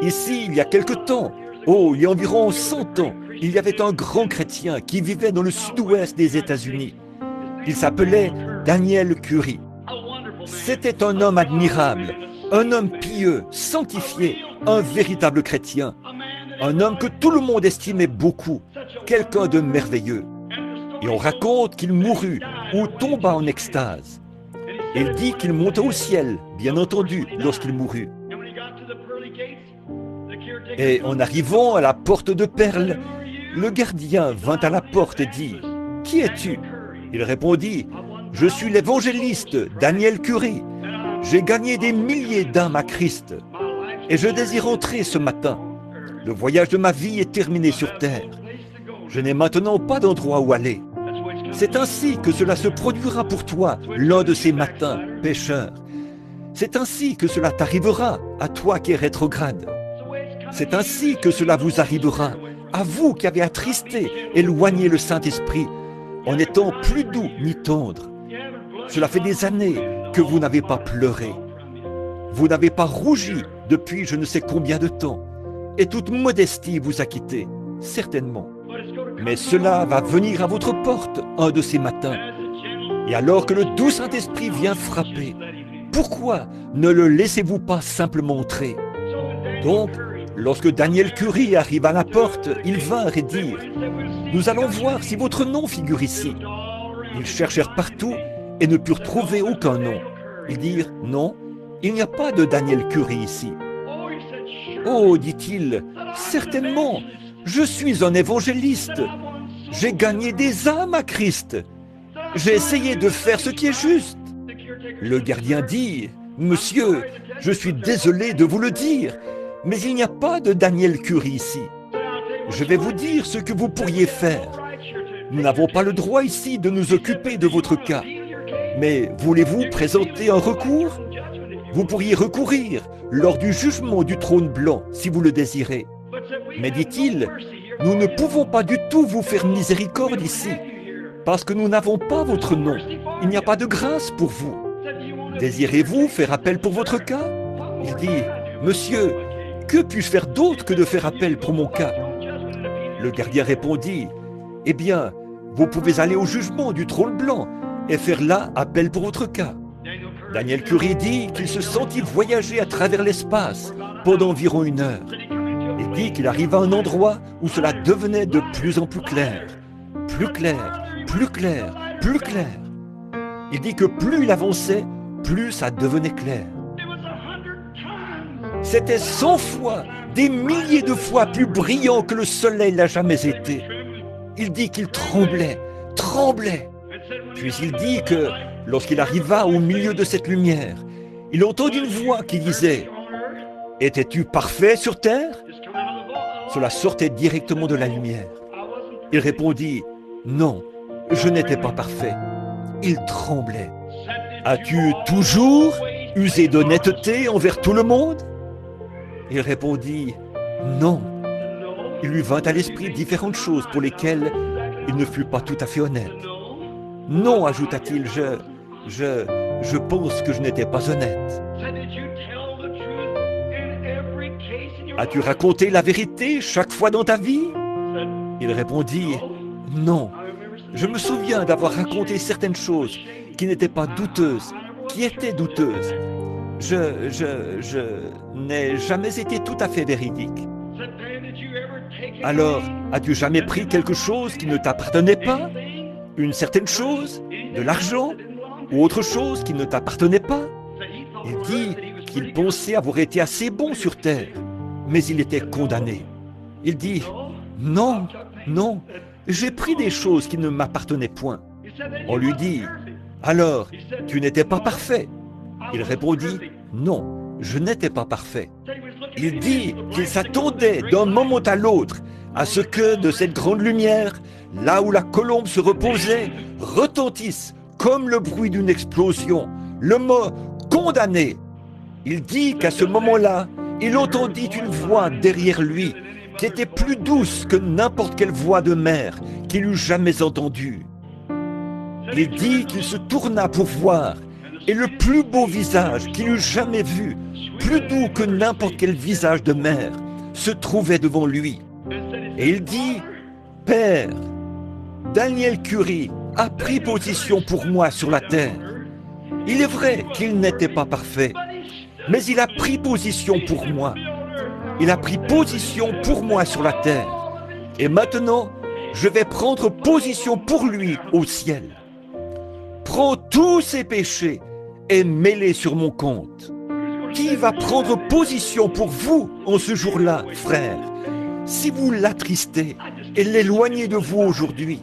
Ici, il y a quelque temps, oh, il y a environ 100 ans, il y avait un grand chrétien qui vivait dans le sud-ouest des États-Unis. Il s'appelait Daniel Curie. C'était un homme admirable, un homme pieux, sanctifié, un véritable chrétien, un homme que tout le monde estimait beaucoup, quelqu'un de merveilleux. Et on raconte qu'il mourut ou tomba en extase. Il dit qu'il monta au ciel, bien entendu, lorsqu'il mourut. Et en arrivant à la porte de perles, le gardien vint à la porte et dit « Qui es-tu » Il répondit « Je suis l'évangéliste Daniel Curie. J'ai gagné des milliers d'âmes à Christ et je désire entrer ce matin. Le voyage de ma vie est terminé sur terre. Je n'ai maintenant pas d'endroit où aller. C'est ainsi que cela se produira pour toi l'un de ces matins, pécheur. C'est ainsi que cela t'arrivera à toi qui es rétrograde. C'est ainsi que cela vous arrivera, à vous qui avez attristé, éloigné le Saint-Esprit, en étant plus doux ni tendre. Cela fait des années que vous n'avez pas pleuré. Vous n'avez pas rougi depuis je ne sais combien de temps, et toute modestie vous a quitté, certainement. Mais cela va venir à votre porte un de ces matins. Et alors que le doux Saint-Esprit vient frapper, pourquoi ne le laissez-vous pas simplement entrer? Donc, lorsque Daniel Curie arrive à la porte, ils vinrent et dirent « Nous allons voir si votre nom figure ici. » Ils cherchèrent partout et ne purent trouver aucun nom. Ils dirent « Non, il n'y a pas de Daniel Curie ici. » « Oh, dit-il, certainement, je suis un évangéliste. J'ai gagné des âmes à Christ. J'ai essayé de faire ce qui est juste. » Le gardien dit « Monsieur, je suis désolé de vous le dire, mais il n'y a pas de Daniel Curie ici. Je vais vous dire ce que vous pourriez faire. Nous n'avons pas le droit ici de nous occuper de votre cas. Mais voulez-vous présenter un recours? Vous pourriez recourir lors du jugement du trône blanc, si vous le désirez. Mais dit-il, nous ne pouvons pas du tout vous faire miséricorde ici, parce que nous n'avons pas votre nom. Il n'y a pas de grâce pour vous. Désirez-vous faire appel pour votre cas? Il dit, Monsieur, que puis-je faire d'autre que de faire appel pour mon cas? Le gardien répondit, Eh bien, vous pouvez aller au jugement du trône blanc et faire là appel pour votre cas. Daniel Curie dit qu'il se sentit voyager à travers l'espace pendant environ 1 heure. Il dit qu'il arriva à un endroit où cela devenait de plus en plus clair. Plus clair, plus clair, plus clair. Il dit que plus il avançait, plus ça devenait clair. C'était 100 fois, des milliers de fois plus brillant que le soleil n'a jamais été. Il dit qu'il tremblait, tremblait. Puis il dit que, lorsqu'il arriva au milieu de cette lumière, il entendit une voix qui disait « Étais-tu parfait sur terre ?» Cela sortait directement de la lumière. Il répondit « Non, je n'étais pas parfait. » Il tremblait. « As-tu toujours usé d'honnêteté envers tout le monde ?» Il répondit « Non. » Il lui vint à l'esprit différentes choses pour lesquelles il ne fut pas tout à fait honnête. « Non, ajouta-t-il, je pense que je n'étais pas honnête. » As-tu raconté la vérité chaque fois dans ta vie? Il répondit « Non, je me souviens d'avoir raconté certaines choses qui n'étaient pas douteuses, qui étaient douteuses. Je n'ai jamais été tout à fait véridique. » Alors, as-tu jamais pris quelque chose qui ne t'appartenait pas? Une certaine chose? De l'argent? Ou autre chose qui ne t'appartenait pas? Il dit qu'il pensait avoir été assez bon sur terre, mais il était condamné. Il dit « Non, non, j'ai pris des choses qui ne m'appartenaient point. » On lui dit « Alors, tu n'étais pas parfait ?» Il répondit « Non, je n'étais pas parfait. » Il dit qu'il s'attendait d'un moment à l'autre à ce que de cette grande lumière, là où la colombe se reposait, retentisse comme le bruit d'une explosion, le mot « condamné ». Il dit qu'à ce moment-là, il entendit une voix derrière lui qui était plus douce que n'importe quelle voix de mère qu'il eût jamais entendue. Il dit qu'il se tourna pour voir, et le plus beau visage qu'il eût jamais vu plus doux que n'importe quel visage de mère, se trouvait devant lui. Et il dit, « Père, Daniel Curie a pris position pour moi sur la terre. Il est vrai qu'il n'était pas parfait, mais il a pris position pour moi. Il a pris position pour moi sur la terre. Et maintenant, je vais prendre position pour lui au ciel. Prends tous ses péchés et mets-les sur mon compte. Qui va prendre position pour vous en ce jour-là, frère? Si vous l'attristez et l'éloignez de vous aujourd'hui,